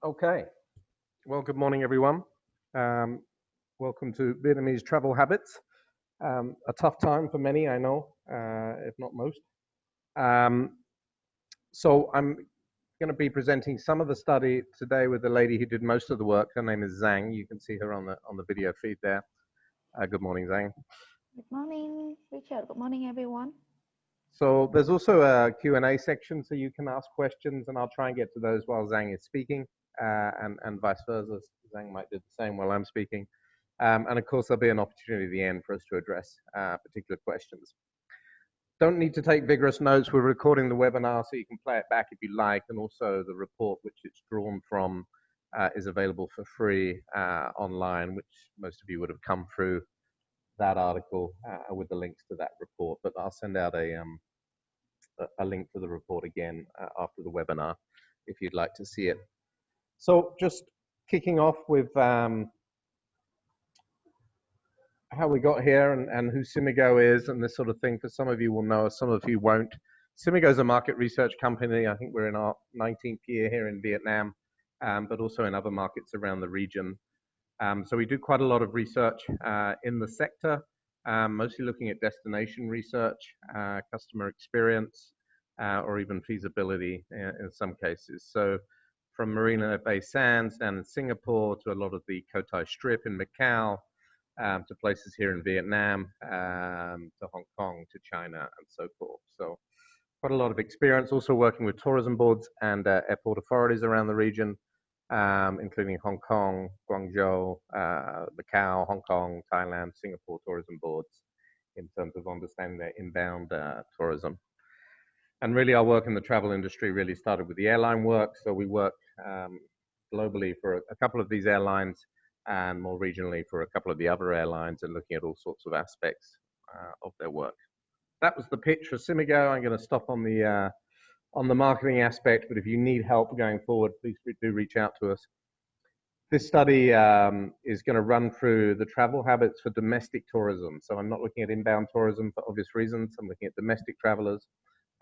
Okay. Well, good morning, everyone. Um, Welcome to Vietnamese Travel Habits. A tough time for many, I know, if not most. Um, so I'm going to be presenting some of the study today with the lady who did most of the work. Her name is Zhang. You can see her on the video feed there. Good morning, Zhang. Good morning, Richard. Good morning, everyone. So there's also a Q&A section, so you can ask questions, and I'll try and get to those while Zhang is speaking, and vice versa. Zhang might do the same while I'm speaking. And of course, there'll be an opportunity at the end for us to address particular questions. Don't need to take vigorous notes. We're recording the webinar, so you can play it back if you like, and also the report which it's drawn from is available for free online, which most of you would have come through that article with the links to that report. But I'll send out a link to the report again after the webinar if you'd like to see it. So just kicking off with how we got here and who Cimigo is and this sort of thing. For some of you will know, some of you won't. Cimigo is a market research company. I think we're in our 19th year here in Vietnam, but also in other markets around the region. So we do quite a lot of research in the sector, mostly looking at destination research, customer experience, or even feasibility in some cases. So from Marina Bay Sands down in Singapore to a lot of the Cotai Strip in Macau, to places here in Vietnam, to Hong Kong, to China, and so forth. So quite a lot of experience also working with tourism boards and airport authorities around the region, including Hong Kong, Guangzhou, Macau, Hong Kong, Thailand, Singapore tourism boards in terms of understanding their inbound tourism. And really our work in the travel industry really started with the airline work. So we work globally for a couple of these airlines and more regionally for a couple of the other airlines and looking at all sorts of aspects of their work. That was the pitch for Cimigo. I'm going to stop on the marketing aspect, but if you need help going forward, please do reach out to us. This study is going to run through the travel habits for domestic tourism. So I'm not looking at inbound tourism for obvious reasons. I'm looking at domestic travelers,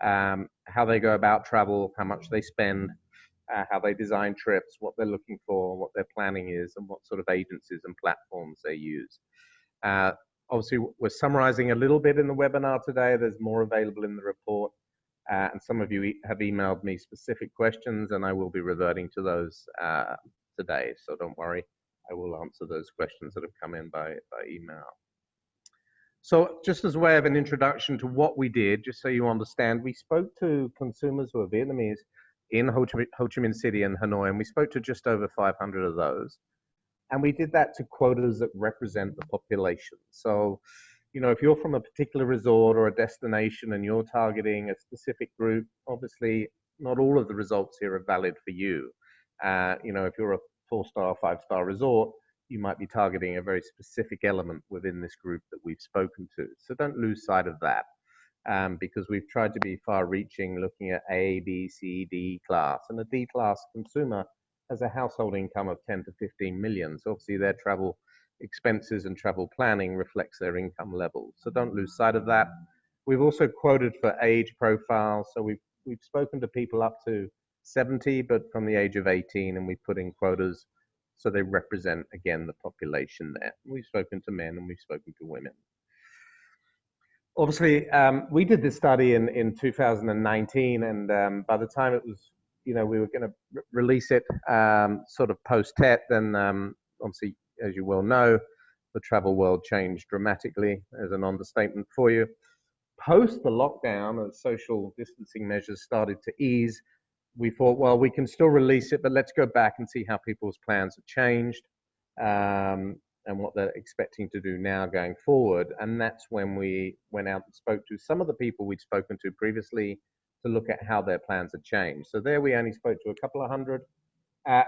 how they go about travel, how much they spend, how they design trips, what they're looking for, what their planning is, and what sort of agencies and platforms they use. Obviously, we're summarizing a little bit in the webinar today. There's more available in the report. And some of you have emailed me specific questions, and I will be reverting to those today. So don't worry, I will answer those questions that have come in by email. So just as a way of an introduction to what we did, just so you understand, we spoke to consumers who are Vietnamese in Ho Chi Minh City and Hanoi, and we spoke to just over 500 of those. And we did that to quotas that represent the population. So, you know, if you're from a particular resort or a destination and you're targeting a specific group, obviously not all of the results here are valid for you. You know, if you're a 4-star, 5-star resort, you might be targeting a very specific element within this group that we've spoken to. So don't lose sight of that, because we've tried to be far-reaching, looking at A, B, C, D class. And a D class consumer has a household income of 10 to 15 million. So obviously their travel expenses and travel planning reflects their income level. So don't lose sight of that. We've also quoted for age profile. So we've spoken to people up to 70, but from the age of 18, and we put in quotas so they represent, again, the population there. We've spoken to men and we've spoken to women. Obviously, we did this study in 2019, and by the time it was, you know, we were going to release it sort of post-TET, then obviously, as you well know, the travel world changed dramatically, as an understatement for you. Post the lockdown, as social distancing measures started to ease, we thought, well, we can still release it, but let's go back and see how people's plans have changed and what they're expecting to do now going forward. And that's when we went out and spoke to some of the people we'd spoken to previously to look at how their plans had changed. So there we only spoke to a couple of hundred.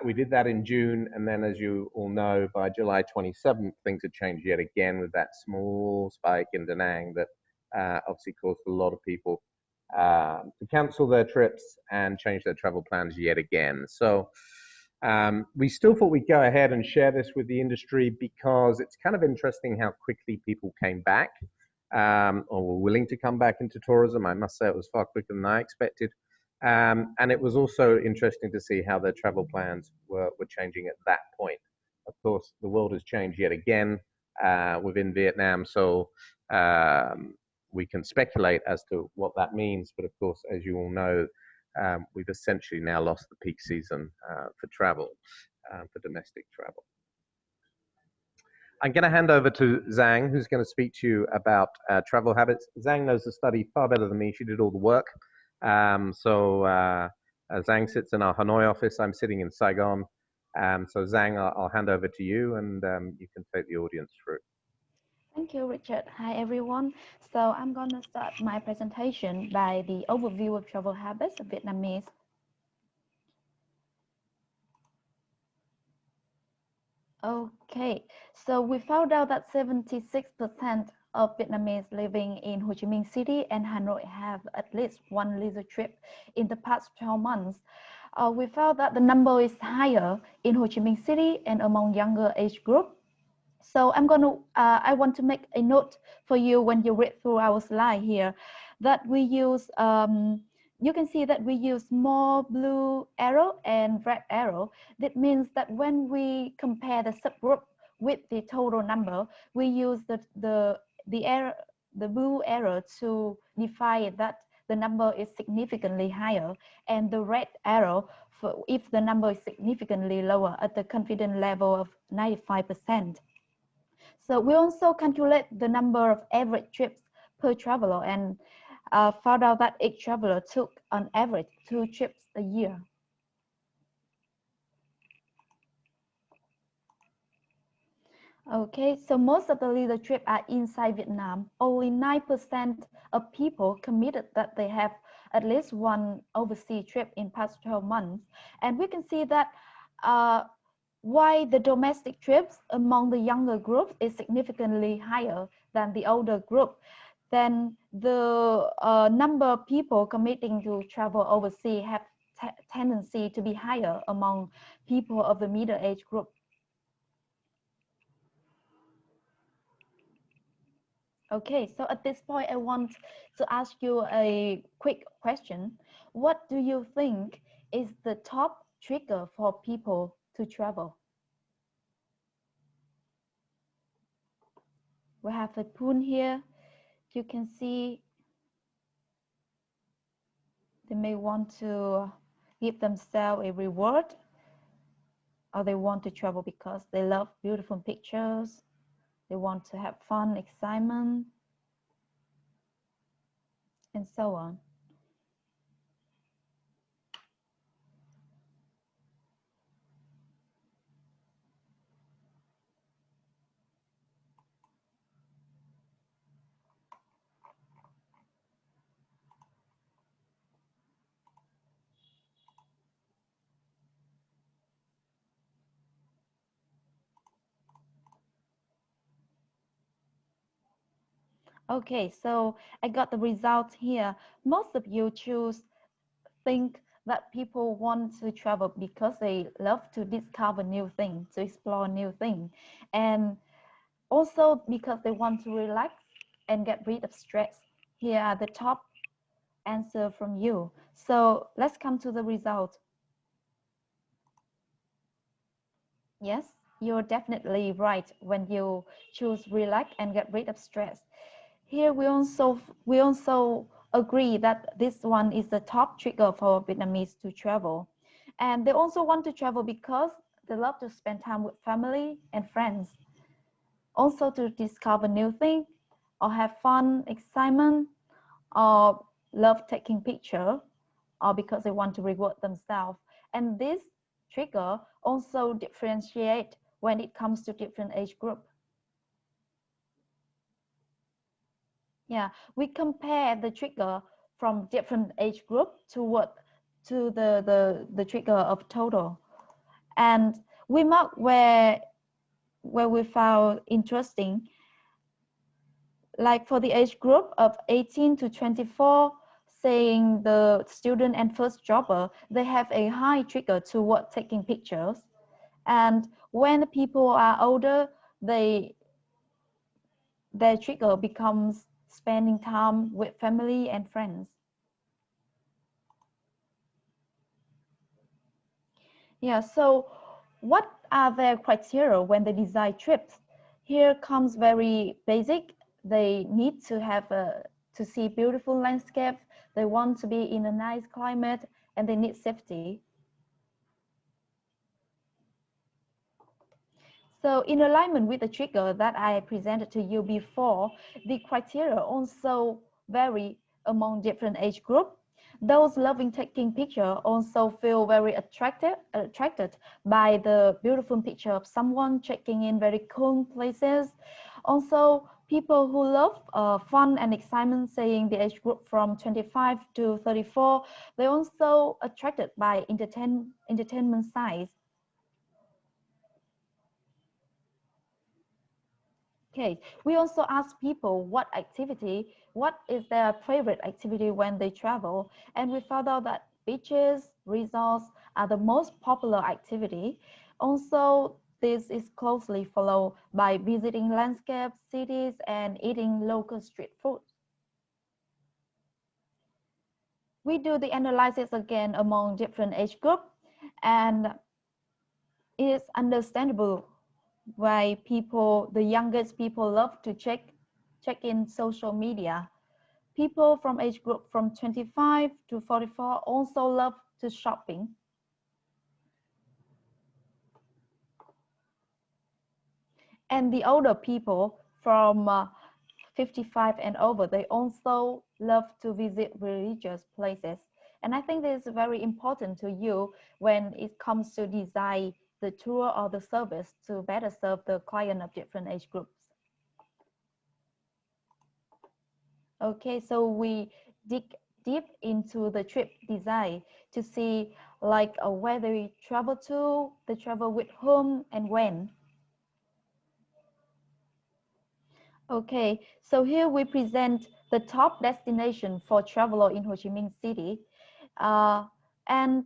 We did that in June, and then as you all know, by July 27th, things had changed yet again with that small spike in Da Nang that obviously caused a lot of people to cancel their trips and change their travel plans yet again. So we still thought we'd go ahead and share this with the industry because it's kind of interesting how quickly people came back or were willing to come back into tourism. I must say it was far quicker than I expected. And it was also interesting to see how their travel plans were changing at that point. Of course, the world has changed yet again within Vietnam, so we can speculate as to what that means. But of course, as you all know, we've essentially now lost the peak season for travel, for domestic travel. I'm going to hand over to Zhang, who's going to speak to you about travel habits. Zhang knows the study far better than me. She did all the work. Zhang sits in our Hanoi office. I'm sitting in Saigon. So Zhang, I'll hand over to you, and you can take the audience through. Thank you, Richard. Hi, everyone. So I'm going to start my presentation by the overview of travel habits of Vietnamese. Okay, so we found out that 76% of Vietnamese living in Ho Chi Minh City and Hanoi have at least one leisure trip in the past 12 months. We found that the number is higher in Ho Chi Minh City and among younger age group. So I want to make a note for you when you read through our slide here that we use, you can see that we use more blue arrow and red arrow. That means that when we compare the subgroup with the total number, we use the blue arrow to define that the number is significantly higher, and the red arrow for if the number is significantly lower at the confidence level of 95%. So we also calculate the number of average trips per traveler and found out that each traveler took on average 2 trips a year. Okay, so most of the leisure trips are inside Vietnam. Only 9% of people committed that they have at least one overseas trip in past 12 months. And we can see that why the domestic trips among the younger group is significantly higher than the older group, then the number of people committing to travel overseas have tendency to be higher among people of the middle age group. Okay, so at this point, I want to ask you a quick question. What do you think is the top trigger for people to travel? We have a pool here. You can see they may want to give themselves a reward, or they want to travel because they love beautiful pictures. They want to have fun, excitement, and so on. Okay, so I got the results here. Most of you think that people want to travel because they love to discover new things, to explore new things, and also because they want to relax and get rid of stress. Here are the top answer from you. So let's come to the result. Yes, you're definitely right when you choose relax and get rid of stress. Here we also agree that this one is the top trigger for Vietnamese to travel. And they also want to travel because they love to spend time with family and friends. Also to discover new things or have fun, excitement, or love taking picture, or because they want to reward themselves. And this trigger also differentiate when it comes to different age group. Yeah, we compare the trigger from different age group to the trigger of total, and we mark where we found interesting. Like for the age group of 18 to 24, saying the student and first jobber, they have a high trigger toward taking pictures. And when the people are older, their trigger becomes spending time with family and friends. Yeah, so what are their criteria when they design trips? Here comes very basic. They need to have to see beautiful landscape. They want to be in a nice climate, and they need safety. So in alignment with the trigger that I presented to you before, the criteria also vary among different age group. Those loving taking picture also feel very attracted by the beautiful picture of someone checking in very cool places. Also, people who love fun and excitement, saying the age group from 25 to 34, they also attracted by entertainment size. Okay, we also ask people what is their favorite activity when they travel, and we found out that beaches, resorts are the most popular activity. Also, this is closely followed by visiting landscapes, cities, and eating local street food. We do the analysis again among different age group, and it is understandable why the youngest people love to check in social media. People from age group from 25 to 44 also love to shopping. And the older people from 55 and over, they also love to visit religious places. And I think this is very important to you when it comes to design the tour or the service to better serve the client of different age groups. Okay, so we dig deep into the trip design to see like where they travel to, they travel with whom and when. Okay, so here we present the top destination for traveler in Ho Chi Minh City. And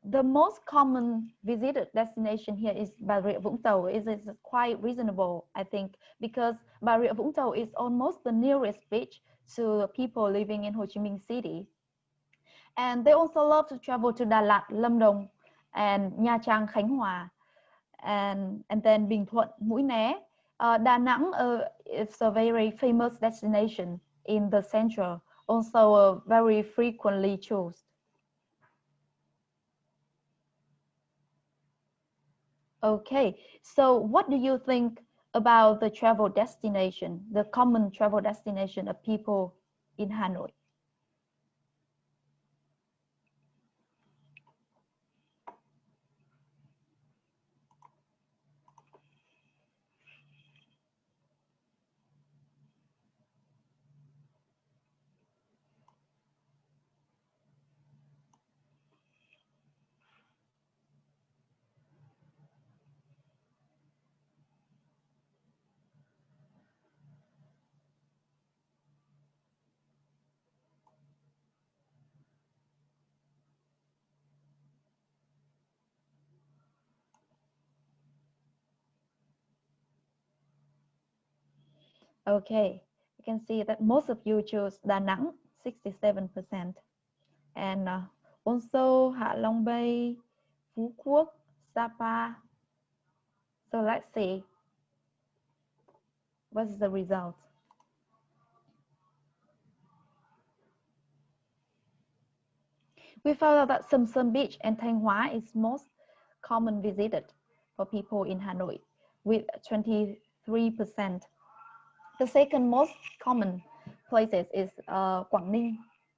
the most common visited destination here is Bà Rịa Vũng Tàu. It is quite reasonable, I think, because Bà Rịa Vũng Tàu is almost the nearest beach to people living in Ho Chi Minh City. And they also love to travel to Đà Lạt, Lâm Đồng, and Nha Trang, Khánh Hòa, and then Bình Thuận, Mũi Né. Đà Nẵng is a very famous destination in the central, also very frequently chosen. Okay, so what do you think about the travel destination, the common travel destination of people in Hanoi? Okay, you can see that most of you chose Da Nang, 67%, and also Hạ Long Bay, Phú Quốc, Sapa. So let's see what's the result. We found out that Sum Sum Beach and Thanh Hóa is most common visited for people in Hanoi with 23%. The second most common places is Quảng Ninh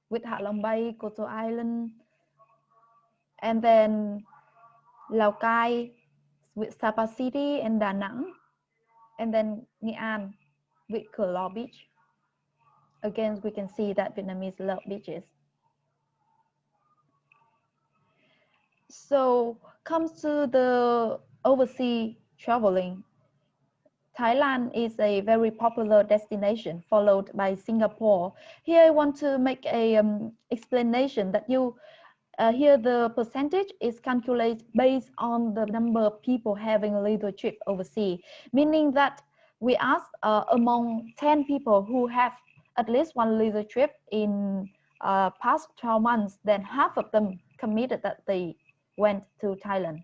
with Hạ Long Bay, Koto Island, and then Lào Cai with Sapa City and Da Nang, and then Nghệ An with Cửa Lò Beach. Again, we can see that Vietnamese love beaches. So comes to the overseas traveling. Thailand is a very popular destination, followed by Singapore. Here I want to make a explanation that here the percentage is calculated based on the number of people having a leisure trip overseas, meaning that we ask among 10 people who have at least one leisure trip in past 12 months, then half of them committed that they went to Thailand.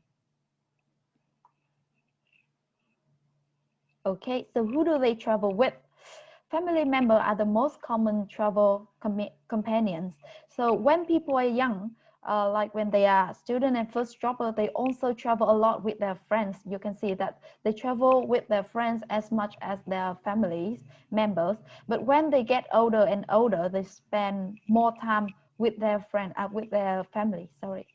Okay, so who do they travel with? Family members are the most common travel companions. So when people are young, like when they are student and first jobber, they also travel a lot with their friends. You can see that they travel with their friends as much as their families members. But when they get older and older, they spend more time with their with their family. Sorry.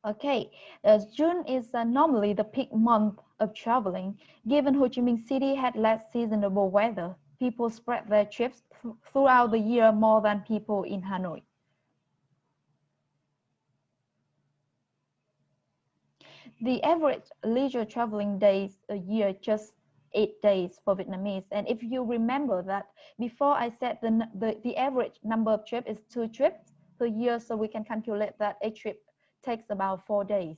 Okay, June is normally the peak month of traveling. Given Ho Chi Minh City had less seasonable weather, people spread their trips throughout the year more than people in Hanoi. The average leisure traveling days a year just 8 days for Vietnamese. And if you remember that before I said the average number of trips is 2 trips per year, so we can calculate that a trip takes about 4 days.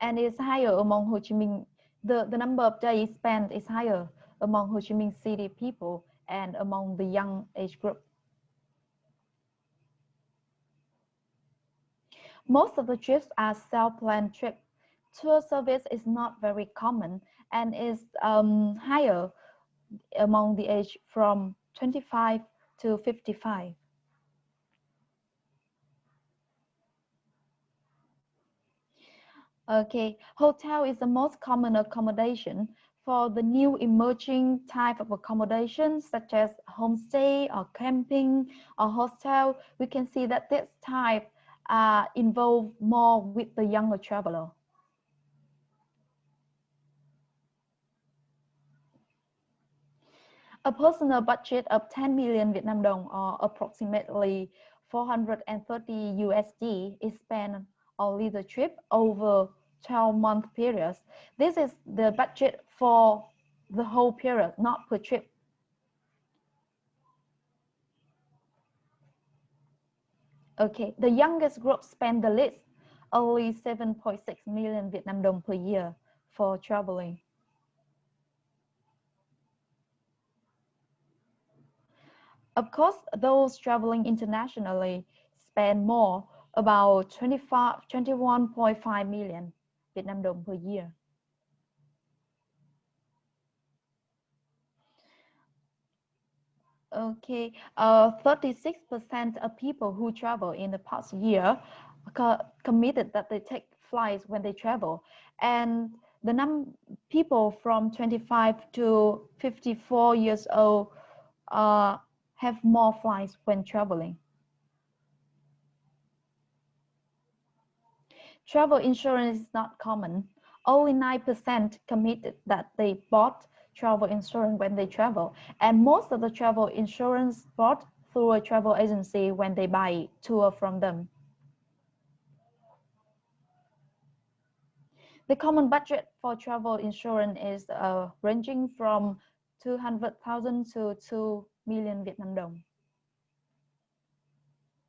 And it's higher among Ho Chi Minh. The number of days spent is higher among Ho Chi Minh City people and among the young age group. Most of the trips are self-planned trips. Tour service is not very common and is higher among the age from 25 to 55. Okay, hotel is the most common accommodation. For the new emerging type of accommodation, such as homestay or camping or hostel, we can see that this type involve more with the younger traveler. A personal budget of 10 million Vietnam dong or approximately 430 USD is spent on leisure trip over 12-month periods. This is the budget for the whole period, not per trip. Okay, the youngest group spend the least, only 7.6 million Vietnam dong per year for traveling. Of course, those traveling internationally spend more, about 21.5 million Vietnam dong per year. Okay, 36% of people who travel in the past year committed that they take flights when they travel, and the people from 25 to 54 years old have more flights when traveling. Travel insurance is not common. Only 9% committed that they bought travel insurance when they travel, and most of the travel insurance bought through a travel agency when they buy tour from them. The common budget for travel insurance is ranging from 200,000 to 2 million Vietnam dong.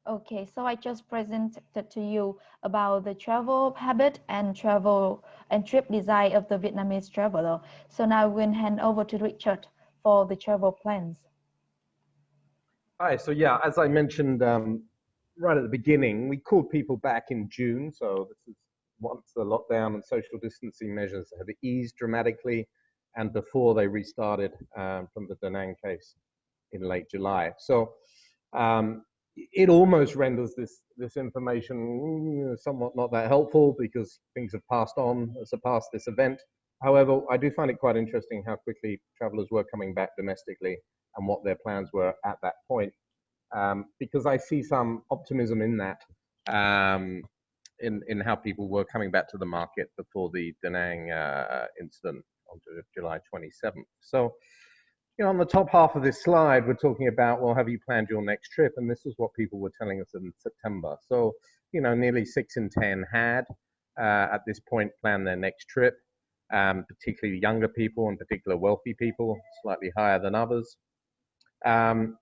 Okay, so I just presented to you about the travel habit and trip design of the Vietnamese traveler. So now we'll hand over to Richard for the travel plans. Hi, so yeah, as I mentioned right at the beginning, we called people back in June. So this is once the lockdown and social distancing measures have eased dramatically and before they restarted from the Da Nang case in late July. So it almost renders this information somewhat not that helpful because things have passed on, surpassed this event. However, I do find it quite interesting how quickly travelers were coming back domestically and what their plans were at that point, because I see some optimism in that, in how people were coming back to the market before the Da Nang incident on July 27th. So on the top half of this slide, we're talking about, well, have you planned your next trip? And this is what people were telling us in September. So, nearly 6 in 10 had, at this point, planned their next trip, particularly younger people and particular wealthy people, slightly higher than others. And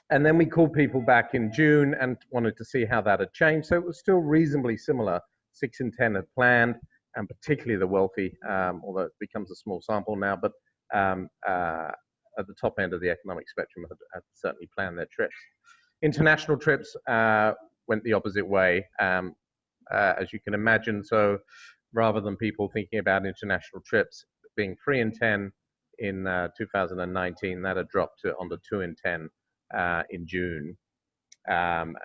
then we called people back in June and wanted to see how that had changed. So it was still reasonably similar. 6 in 10 had planned, and particularly the wealthy, although it becomes a small sample now, but at the top end of the economic spectrum had certainly planned their trips. International trips went the opposite way, as you can imagine. So rather than people thinking about international trips being 3 in 10 in 2019, that had dropped to under 2 in 10 in June. Again,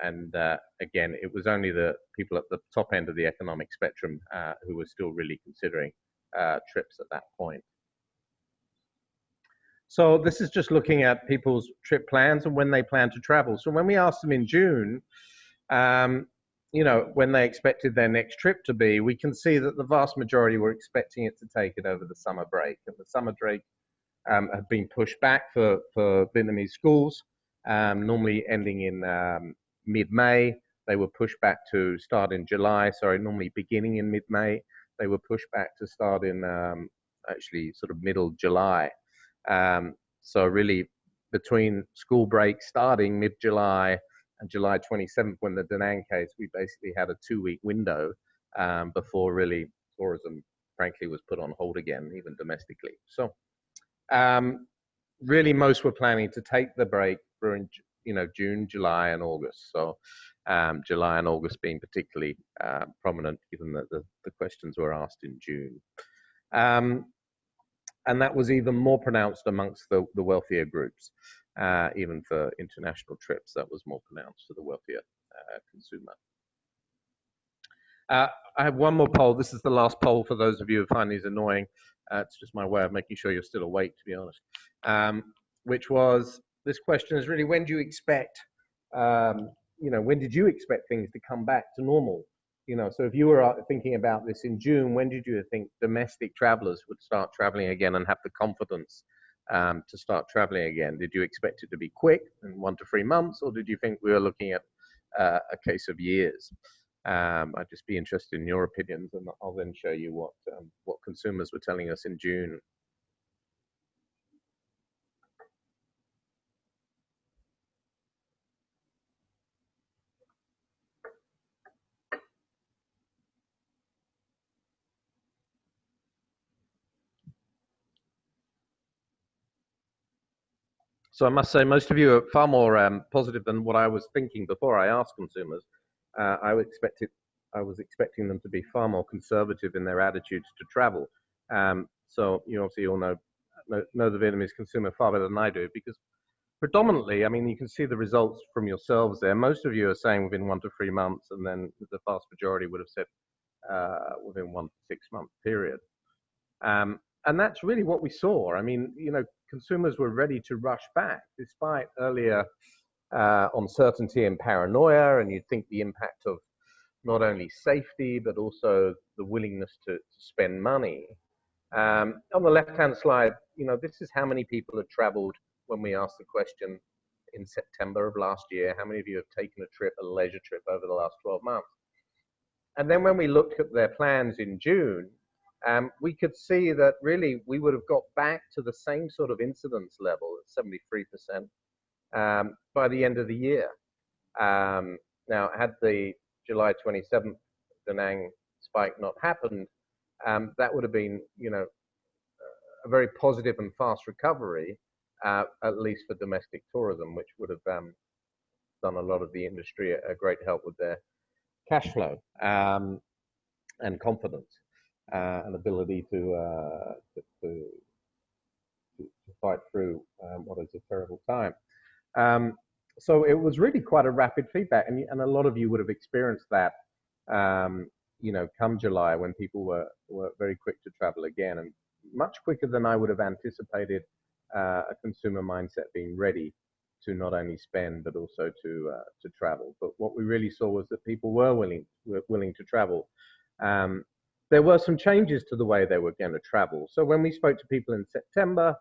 it was only the people at the top end of the economic spectrum who were still really considering trips at that point. So this is just looking at people's trip plans and when they plan to travel. So when we asked them in June, you know, when they expected their next trip to be, we can see that the vast majority were expecting it to take it over the summer break. And the summer break had been pushed back for Vietnamese schools, normally ending in mid-May. They were pushed back to start in July, sorry, normally beginning in mid-May. They were pushed back to start in actually sort of middle July. So really between school break starting mid-July and July 27th, when the Da Nang case, we basically had a 2-week window before really tourism, frankly, was put on hold again, even domestically. So really most were planning to take the break during, you know, June, July and August. So July and August being particularly prominent, given that the questions were asked in June. And that was even more pronounced amongst the wealthier groups. Even for international trips, that was more pronounced for the wealthier consumer. I have one more poll. This is the last poll for those of you who find these annoying. It's just my way of making sure you're still awake, to be honest. Which was, this question is really, when do you expect, you know, when did you expect things to come back to normal? You know, so if you were thinking about this in June, when did you think domestic travelers would start traveling again and have the confidence to start traveling again? Did you expect it to be quick, in 1 to 3 months, or did you think we were looking at a case of years? I'd just be interested in your opinions, and I'll then show you what consumers were telling us in June. So I must say, most of you are far more positive than what I was thinking before I asked consumers. I was expecting them to be far more conservative in their attitudes to travel. So you obviously all know the Vietnamese consumer far better than I do, because predominantly, I mean, you can see the results from yourselves there. Most of you are saying within 1 to 3 months, and then the vast majority would have said within 1 to 6 month period. And that's really what we saw. I mean, you know, consumers were ready to rush back despite earlier uncertainty and paranoia, and you'd think the impact of not only safety, but also the willingness to spend money. On the left-hand slide, you know, this is how many people had traveled when we asked the question in September of last year. How many of you have taken a trip, a leisure trip, over the last 12 months? And then when we looked at their plans in June, we could see that really we would have got back to the same sort of incidence level at 73% by the end of the year. Now, had the July 27th Da Nang spike not happened, that would have been, you know, a very positive and fast recovery, at least for domestic tourism, which would have done a lot of the industry a great help with their cash flow and confidence and ability to fight through what is a terrible time. So it was really quite a rapid feedback, and a lot of you would have experienced that, you know, come July, when people were very quick to travel again, and much quicker than I would have anticipated a consumer mindset being ready to not only spend but also to travel. But what we really saw was that people were willing to travel. There were some changes to the way they were going to travel. So when we spoke to people in September,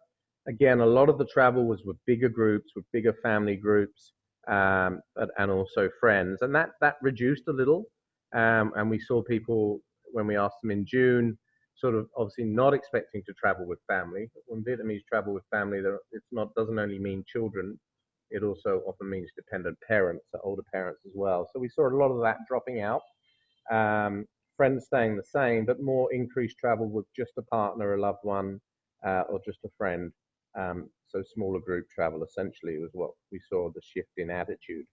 again, a lot of the travel was with bigger groups, with bigger family groups, and also friends, and that reduced a little. And we saw people, when we asked them in June, sort of obviously not expecting to travel with family. When Vietnamese travel with family, doesn't only mean children, it also often means dependent parents, older parents as well. So we saw a lot of that dropping out. Friends staying the same, but more increased travel with just a partner, a loved one, or just a friend. So smaller group travel essentially was what we saw, the shift in attitude.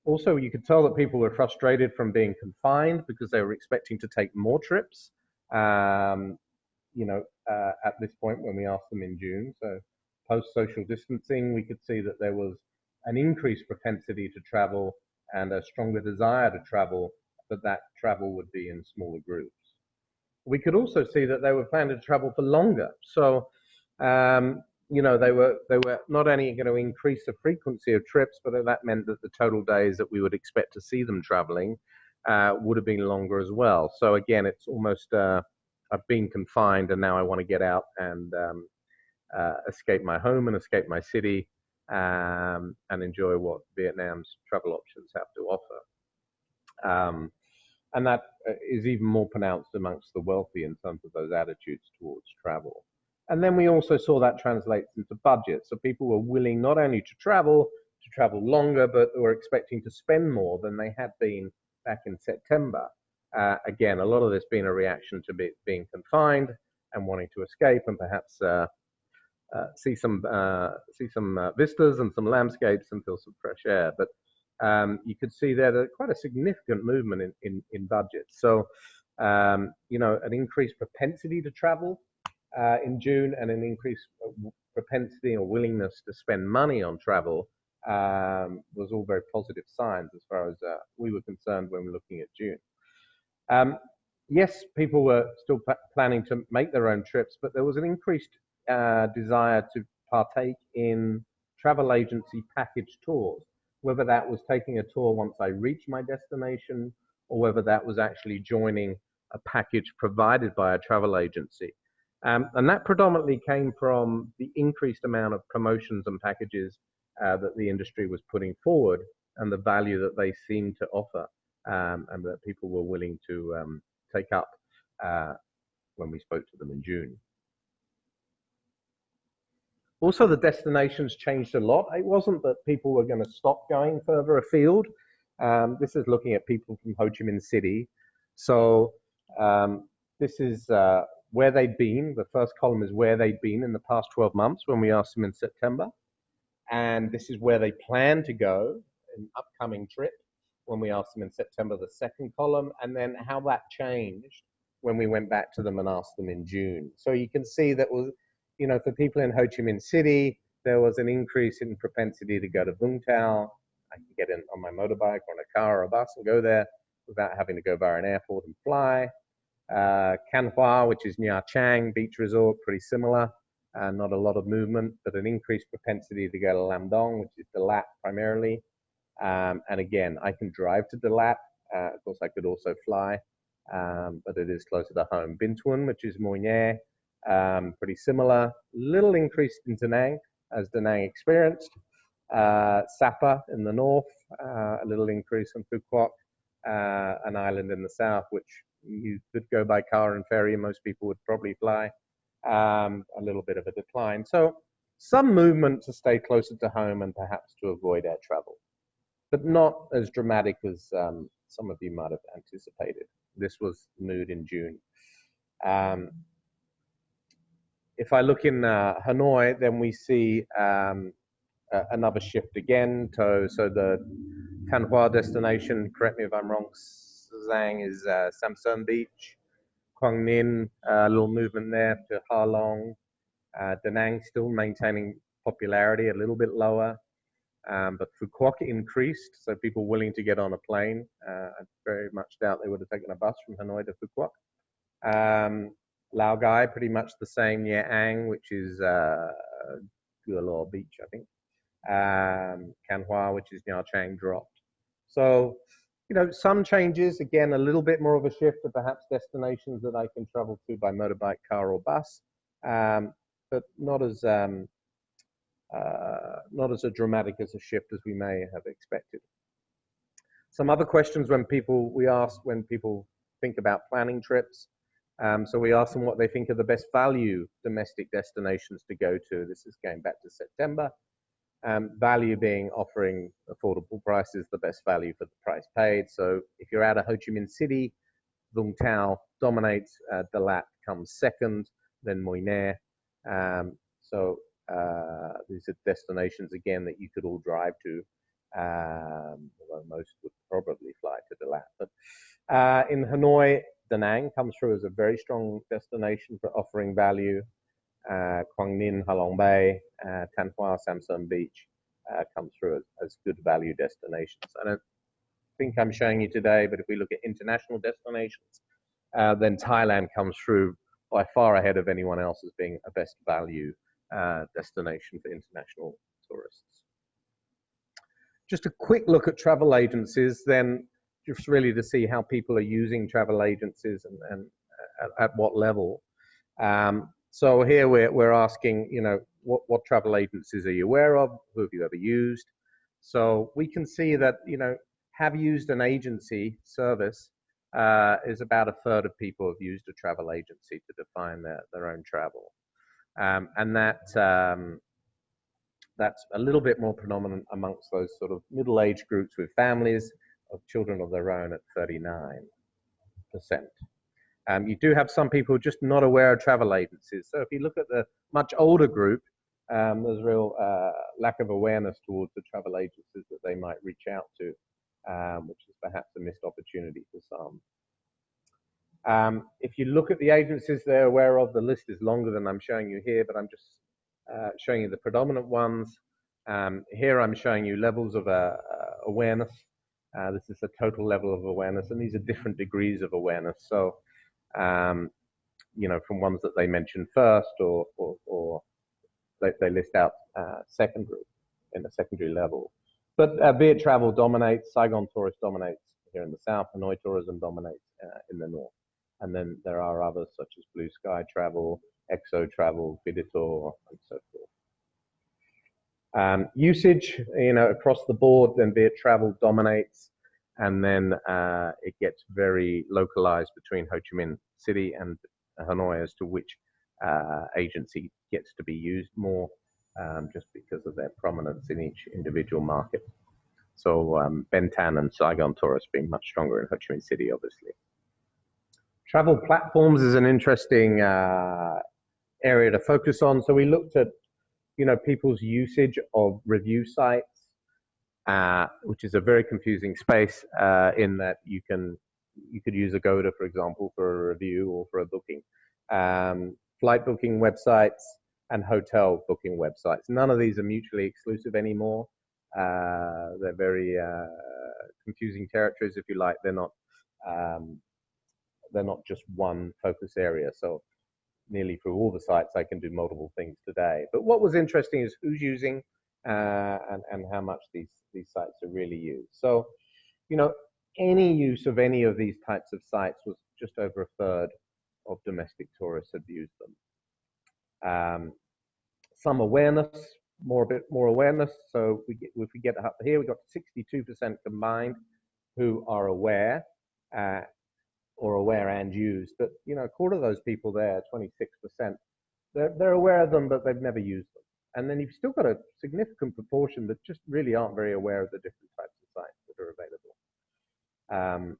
Also, you could tell that people were frustrated from being confined because they were expecting to take more trips. At this point when we asked them in June. So post social distancing, we could see that there was an increased propensity to travel and a stronger desire to travel, but that travel would be in smaller groups. We could also see that they were planning to travel for longer. So, they were not only going to increase the frequency of trips, but that meant that the total days that we would expect to see them traveling would have been longer as well. So again, it's almost I've been confined and now I want to get out and escape my home and escape my city and enjoy what Vietnam's travel options have to offer. And that is even more pronounced amongst the wealthy in terms of those attitudes towards travel. And then we also saw that translates into budget. So people were willing not only to travel longer, but were expecting to spend more than they had been back in September. Again, a lot of this being a reaction to being confined and wanting to escape and perhaps see some vistas and some landscapes and feel some fresh air. But you could see there quite a significant movement in budgets. So, an increased propensity to travel in June and an increased propensity or willingness to spend money on travel was all very positive signs as far as we were concerned when we were looking at June. Yes, people were still planning to make their own trips, but there was an increased desire to partake in travel agency package tours, whether that was taking a tour once I reached my destination or whether that was actually joining a package provided by a travel agency. And that predominantly came from the increased amount of promotions and packages that the industry was putting forward and the value that they seemed to offer and that people were willing to take up when we spoke to them in June. Also, the destinations changed a lot. It wasn't that people were going to stop going further afield. This is looking at people from Ho Chi Minh City. So this is where they'd been. The first column is where they'd been in the past 12 months when we asked them in September. And this is where they plan to go in upcoming trip when we asked them in September, the second column, and then how that changed when we went back to them and asked them in June. So you can see that was, for people in Ho Chi Minh City, there was an increase in propensity to go to Vung Tau. I can get in on my motorbike or in a car or a bus and go there without having to go via an airport and fly. Can Hoa, which is Nha Trang Beach Resort, pretty similar. Not a lot of movement, but an increased propensity to go to Lam Dong, which is Dalat primarily. And again, I can drive to Dalat. Of course, I could also fly, but it is closer to home. Binh Thuan, which is Moi Nhe, pretty similar. Little increase in Da Nang, as Da Nang experienced. Sapa in the north, a little increase in Phu Quoc, an island in the south, which you could go by car and ferry. Most people would probably fly. A little bit of a decline. So some movement to stay closer to home and perhaps to avoid air travel, but not as dramatic as some of you might have anticipated. This was mood in June. If I look in Hanoi, then we see another shift again. So the Can Hoa destination, correct me if I'm wrong, Zhang, is Samson Beach. Quang Ninh, a little movement there to Ha Long. Da Nang still maintaining popularity, a little bit lower. But Phu Quoc increased, so people willing to get on a plane. I very much doubt they would have taken a bus from Hanoi to Phu Quoc. Lao Gai, pretty much the same. Nha Ang, which is Gulo Beach, I think. Can Hoa, which is Nha Trang, dropped. So, some changes, again, a little bit more of a shift to perhaps destinations that I can travel to by motorbike, car, or bus, but not as dramatic as a shift as we may have expected. Some other questions we asked when people think about planning trips. So we asked them what they think are the best value domestic destinations to go to. This is going back to September. Value being offering affordable prices, the best value for the price paid. So if you're out of Ho Chi Minh City, Vung Tau dominates, Dalat comes second, then Moi Nhe. So these are destinations, again, that you could all drive to although most would probably fly to Dalat. But in Hanoi, Da Nang comes through as a very strong destination for offering value. Quang Ninh, Halong Bay, Tan Hoa, Samsung Beach come through as good value destinations. I don't think I'm showing you today, but if we look at international destinations, then Thailand comes through by far ahead of anyone else as being a best value destination for international tourists. Just a quick look at travel agencies, then just really to see how people are using travel agencies and at what level. So here we're asking, you know, what travel agencies are you aware of? Who have you ever used? So we can see that, you know, have used an agency service is about a third of people have used a travel agency to define their own travel. And that's a little bit more predominant amongst those sort of middle-aged groups with families of children of their own at 39%. You do have some people who are just not aware of travel agencies. So if you look at the much older group, there's real lack of awareness towards the travel agencies that they might reach out to, which is perhaps a missed opportunity for some. If you look at the agencies they're aware of, the list is longer than I'm showing you here, but I'm just showing you the predominant ones. Here I'm showing you levels of awareness. This is the total level of awareness, and these are different degrees of awareness. So, you know, from ones that they mention first, or they list out secondary, in the secondary level. But Viet Travel dominates, Saigon Tourist dominates here in the south, Hanoi Tourism dominates in the north. And then there are others such as Blue Sky Travel, Exo Travel, Viditor, and so forth. Usage, you know, across the board, then Viet Travel dominates, and then it gets very localized between Ho Chi Minh City and Hanoi as to which agency gets to be used more, just because of their prominence in each individual market. So Ben Thanh and Saigon Tourist being much stronger in Ho Chi Minh City, obviously. Travel platforms is an interesting area to focus on. So we looked at, you know, people's usage of review sites, which is a very confusing space in that you could use Agoda, for example, for a review or for a booking. Flight booking websites and hotel booking websites. None of these are mutually exclusive anymore. They're very confusing territories, if you like. They're not just one focus area. So nearly through all the sites, I can do multiple things today. But what was interesting is who's using and how much these sites are really used. So, you know, any use of any of these types of sites was just over a third of domestic tourists had used them. Some awareness, a bit more awareness. So if we get up here, we've got 62% combined who are aware, or aware and used. But, you know, a quarter of those people there, 26%, they're aware of them, but they've never used them. And then you've still got a significant proportion that just really aren't very aware of the different types of sites that are available.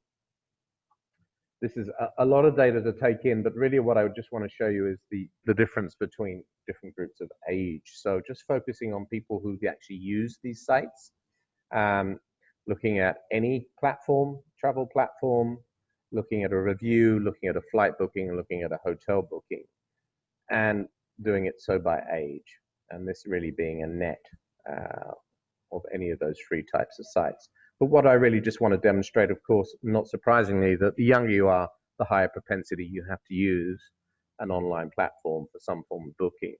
This is a lot of data to take in, but really what I would just want to show you is the difference between different groups of age. So just focusing on people who actually use these sites, looking at any platform, travel platform, looking at a review, looking at a flight booking, and looking at a hotel booking, and doing it so by age. And this really being a net of any of those three types of sites. But what I really just want to demonstrate, of course, not surprisingly, that the younger you are, the higher propensity you have to use an online platform for some form of booking.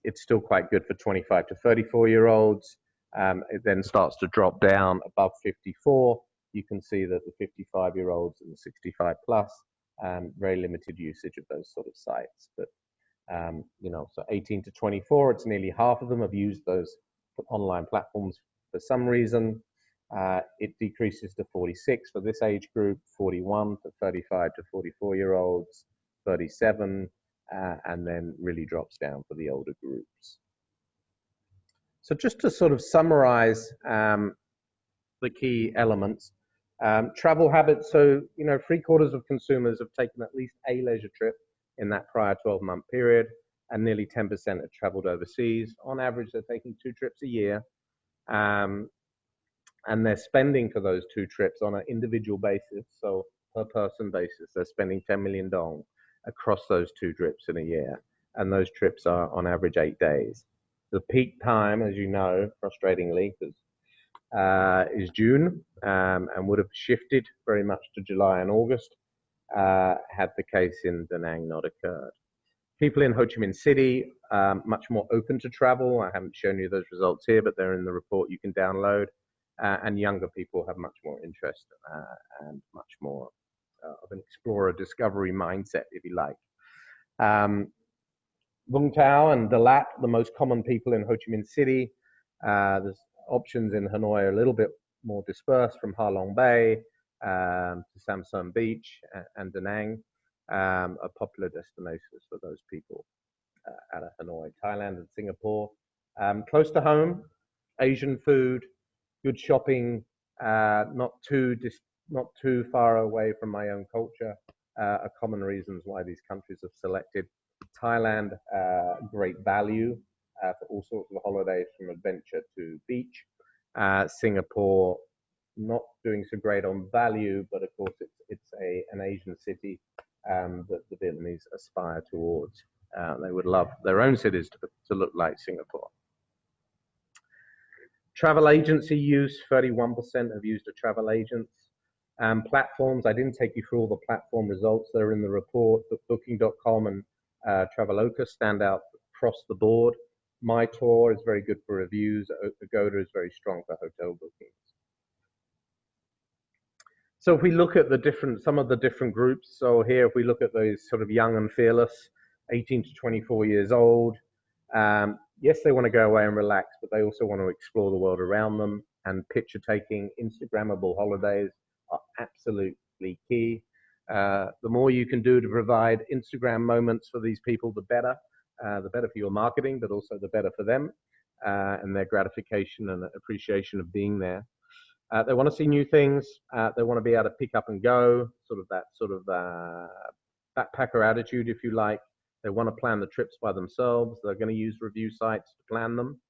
It's still quite good for 25 to 34-year-olds. It then starts to drop down above 54. You can see that the 55-year-olds and the 65 plus, very limited usage of those sort of sites. But, you know, so 18 to 24, it's nearly half of them have used those online platforms for some reason. It decreases to 46 for this age group, 41 for 35 to 44-year-olds, 37, and then really drops down for the older groups. So just to sort of summarize the key elements, travel habits. So, you know, 3/4 of consumers have taken at least a leisure trip in that prior 12-month period, and nearly 10% have traveled overseas. On average, they're taking 2 trips a year. and they're spending for those 2 trips on an individual basis, so per person basis, they're spending 10 million dong across those 2 trips in a year, and those trips are on average 8 days. The peak time, as you know, frustratingly, is June, and would have shifted very much to July and August had the case in Da Nang not occurred. People in Ho Chi Minh City much more open to travel. I haven't shown you those results here, but they're in the report you can download. And younger people have much more interest and much more of an explorer discovery mindset, if you like. Vung Tau and Dalat, the most common people in Ho Chi Minh City. There's options in Hanoi a little bit more dispersed, from Ha Long Bay to Sam Son Beach and Da Nang, are popular destinations for those people out of Hanoi. Thailand and Singapore. Close to home, Asian food, good shopping, not too far away from my own culture, are common reasons why these countries have selected. Thailand, great value for all sorts of holidays, from adventure to beach. Singapore, not doing so great on value, but of course it's an Asian city that the Vietnamese aspire towards. They would love their own cities to look like Singapore. Travel agency use, 31% have used a travel agent. Platforms, I didn't take you through all the platform results. They're in the report, but Booking.com and Traveloka stand out across the board. My Tour is very good for reviews. Agoda is very strong for hotel bookings. So if we look at some of the different groups, so here if we look at those sort of young and fearless, 18 to 24 years old, yes, they want to go away and relax, but they also want to explore the world around them, and picture taking, Instagrammable holidays are absolutely key. The more you can do to provide Instagram moments for these people, the better. The better for your marketing, but also the better for them and their gratification and appreciation of being there. They want to see new things. They want to be able to pick up and go, sort of backpacker attitude, if you like. They want to plan the trips by themselves. They're going to use review sites to plan them.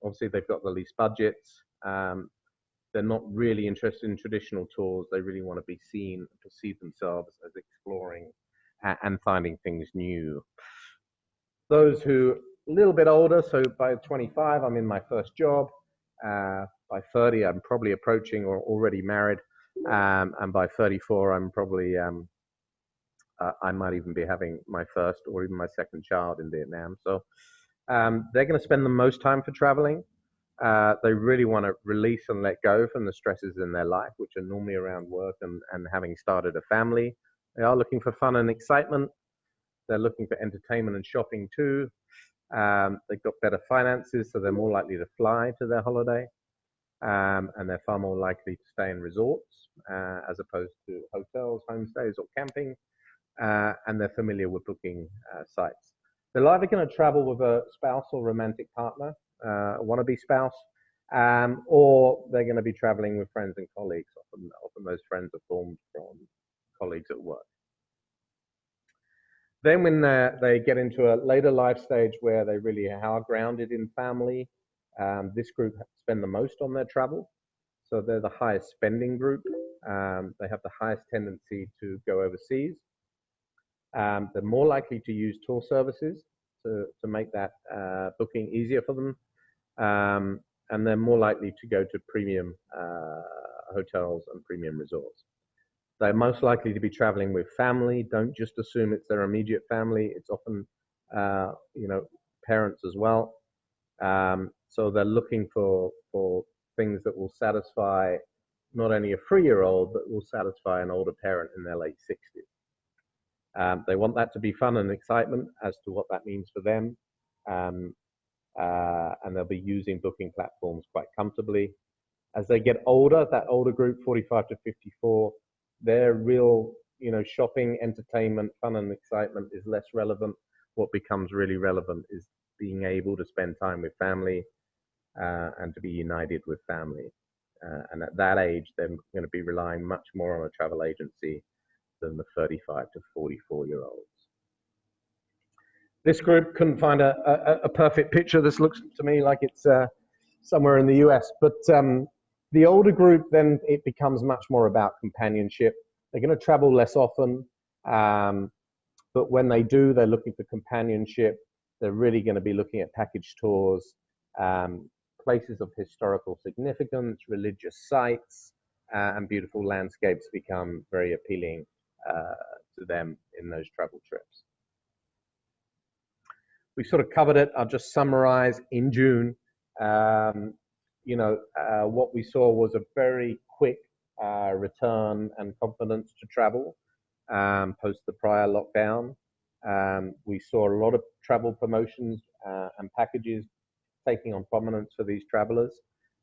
Obviously, they've got the least budgets. They're not really interested in traditional tours. They really want to be seen, perceive themselves as exploring and finding things new. Those who a little bit older, so by 25, I'm in my first job. By 30, I'm probably approaching or already married. And by 34, I'm probably, I might even be having my first or even my second child in Vietnam. So they're going to spend the most time for traveling. They really want to release and let go from the stresses in their life, which are normally around work and having started a family. They are looking for fun and excitement. They're looking for entertainment and shopping too. They've got better finances, so they're more likely to fly to their holiday. And they're far more likely to stay in resorts as opposed to hotels, homestays, or camping. And they're familiar with booking sites. They're either going to travel with a spouse or romantic partner, a wannabe spouse, or they're going to be traveling with friends and colleagues. Often those friends are formed from colleagues at work. Then when they get into a later life stage where they really are grounded in family, this group spend the most on their travel. So they're the highest spending group. They have the highest tendency to go overseas. They're more likely to use tour services to make that booking easier for them. And they're more likely to go to premium hotels and premium resorts. They're most likely to be traveling with family. Don't just assume it's their immediate family. It's often, parents as well. So they're looking for things that will satisfy not only a 3-year-old, but will satisfy an older parent in their late 60s. They want that to be fun and excitement as to what that means for them. And they'll be using booking platforms quite comfortably. As they get older, that older group, 45 to 54, their real, shopping, entertainment, fun and excitement is less relevant. What becomes really relevant is being able to spend time with family and to be united with family. And at that age, they're going to be relying much more on a travel agency than the 35 to 44-year-olds. This group couldn't find a perfect picture. This looks to me like it's somewhere in the US. But the older group, then it becomes much more about companionship. They're going to travel less often, but when they do, they're looking for companionship. They're really going to be looking at package tours, places of historical significance, religious sites, and beautiful landscapes become very appealing to them in those travel trips. We sort of covered it. I'll just summarize. In June, what we saw was a very quick return and confidence to travel post the prior lockdown. We saw a lot of travel promotions and packages taking on prominence for these travelers.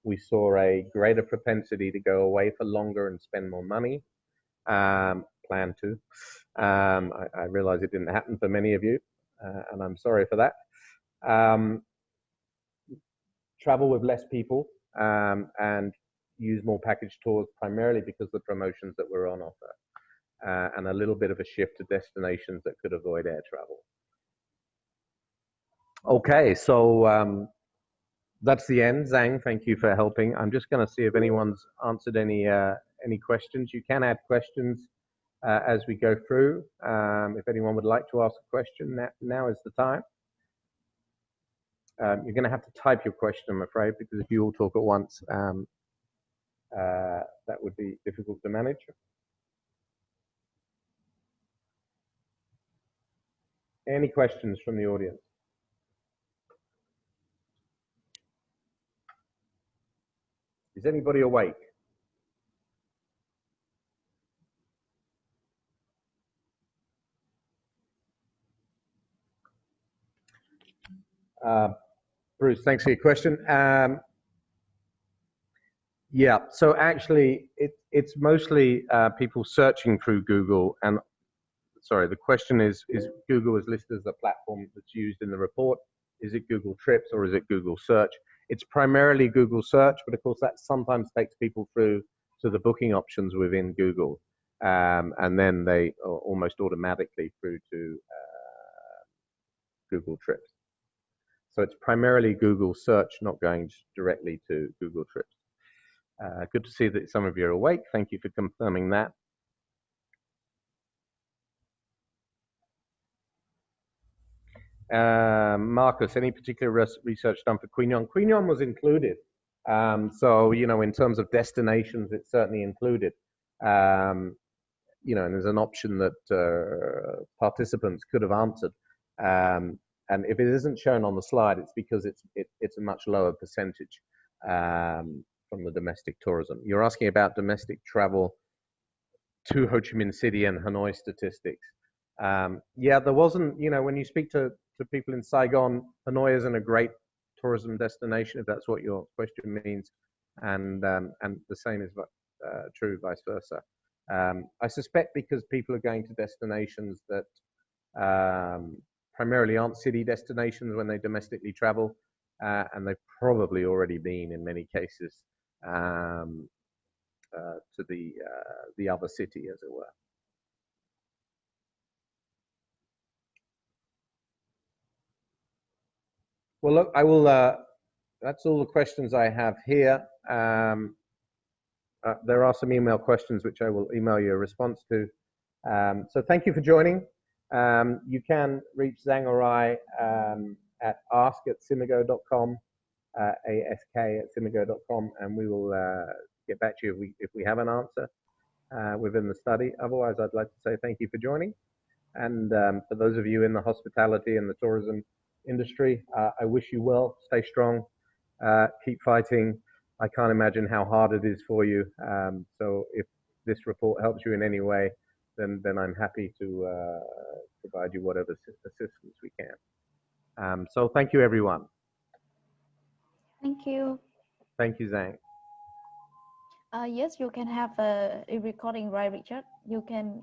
We saw a greater propensity to go away for longer and spend more money. Plan to. I realize it didn't happen for many of you, and I'm sorry for that. Travel with less people and use more package tours, primarily because of the promotions that were on offer, and a little bit of a shift to destinations that could avoid air travel. Okay, so that's the end. Zhang, thank you for helping. I'm just going to see if anyone's answered any questions. You can add questions as we go through. If anyone would like to ask a question, now is the time. You're going to have to type your question, I'm afraid, because if you all talk at once, that would be difficult to manage. Any questions from the audience? Is anybody awake? Bruce, thanks for your question. Yeah, so actually, it's mostly people searching through Google. And sorry, the question is Google is listed as a platform that's used in the report. Is it Google Trips or is it Google Search? It's primarily Google Search, but of course that sometimes takes people through to the booking options within Google. And then they are almost automatically through to Google Trips. So it's primarily Google Search, not going directly to Google Trips. Good to see that some of you are awake. Thank you for confirming that. Marcus, any particular research done for Quy Nhon? Quy Nhon was included. So, in terms of destinations, it's certainly included. And there's an option that participants could have answered. And if it isn't shown on the slide, it's because it's a much lower percentage from the domestic tourism. You're asking about domestic travel to Ho Chi Minh City and Hanoi statistics. Yeah, there wasn't, when you speak to people in Saigon, Hanoi isn't a great tourism destination, if that's what your question means. And the same is true vice versa. I suspect because people are going to destinations that primarily aren't city destinations when they domestically travel, and they've probably already been, in many cases, to the other city, as it were. Well, look, I will. That's all the questions I have here. There are some email questions which I will email you a response to. So thank you for joining. You can reach Zhang or I at ask@cimigo.com, ask@cimigo.com, and we will get back to you if we have an answer within the study. Otherwise, I'd like to say thank you for joining. And for those of you in the hospitality and the tourism industry, I wish you well. Stay strong. Keep fighting. I can't imagine how hard it is for you. So if this report helps you in any way, then I'm happy to provide you whatever assistance we can. So thank you, everyone. Thank you. Thank you, Zhang. Yes, you can have a recording, right, Richard? You can.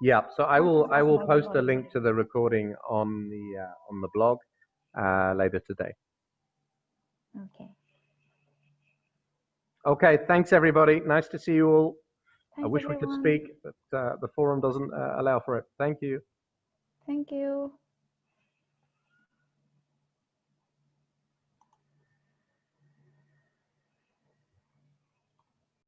Yeah. So I will post a link to the recording on the blog later today. Okay. Okay. Thanks, everybody. Nice to see you all. Thanks, I wish everyone. we could speak, but the forum doesn't allow for it. Thank you. Thank you.